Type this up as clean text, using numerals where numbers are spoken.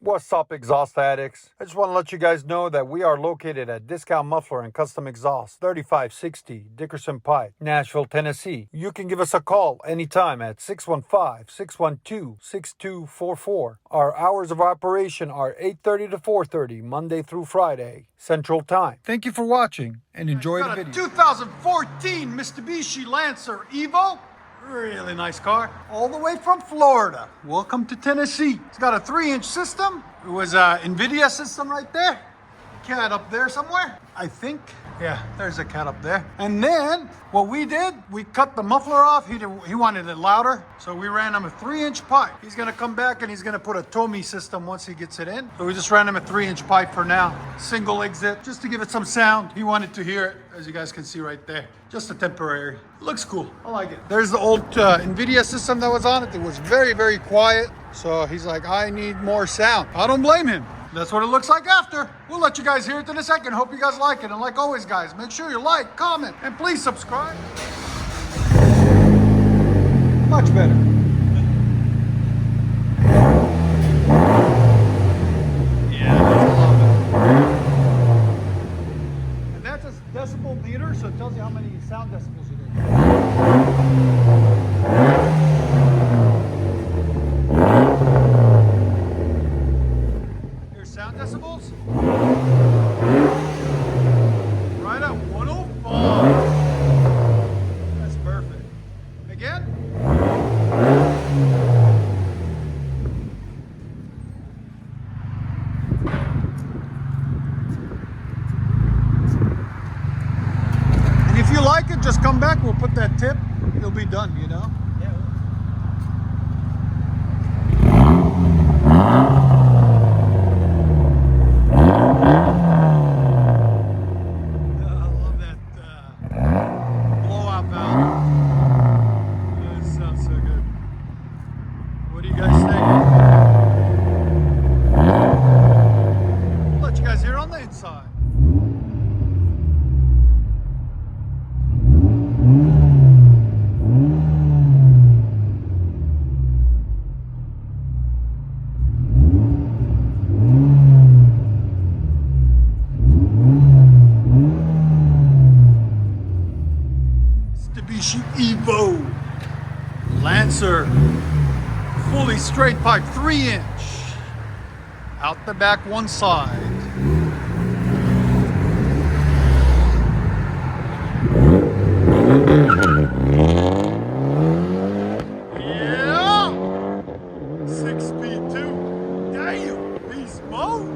What's up, exhaust addicts? I just want to let you guys know that we are located at Discount Muffler and Custom Exhaust, 3560 Dickerson Pike, Nashville, Tennessee. You can give us a call anytime at 615-612-6244. Our hours of operation are 8:30 to 4:30, Monday through Friday, Central Time. Thank you for watching and enjoy the video. 2014 Mitsubishi Lancer Evo. Really nice car, all the way from Florida. Welcome to Tennessee. It's got a 3-inch system. It was an NVIDIA system right there. Cat up there somewhere, I think. Yeah, there's a cat up there. And then what we did, we cut the muffler off. He wanted it louder, so we ran him a 3-inch pipe. He's gonna come back and he's gonna put a Tomy system once he gets it in. So we just ran him a 3-inch pipe for now. Single exit, just to give it some sound. He wanted to hear it, as you guys can see right there. Just a temporary. Looks cool, I like it. There's the old NVIDIA system that was on it. It was very, very quiet. So he's like, I need more sound. I don't blame him. That's what it looks like after. We'll let you guys hear it in a second. Hope you guys like it. And like always, guys, make sure you like, comment, and please subscribe. Much better. Yeah, that's a lot better. And that's a decibel meter, so it tells you how many sound decibels it is. Sound decibels? Right at 105. That's perfect. Again? And if you like it, just come back. We'll put that tip. It'll be done, you know? Yeah. Inside. Mitsubishi Evo Lancer, fully straight pipe, 3-inch, out the back one side. Yeah, 6 speed too. Damn, beast mode.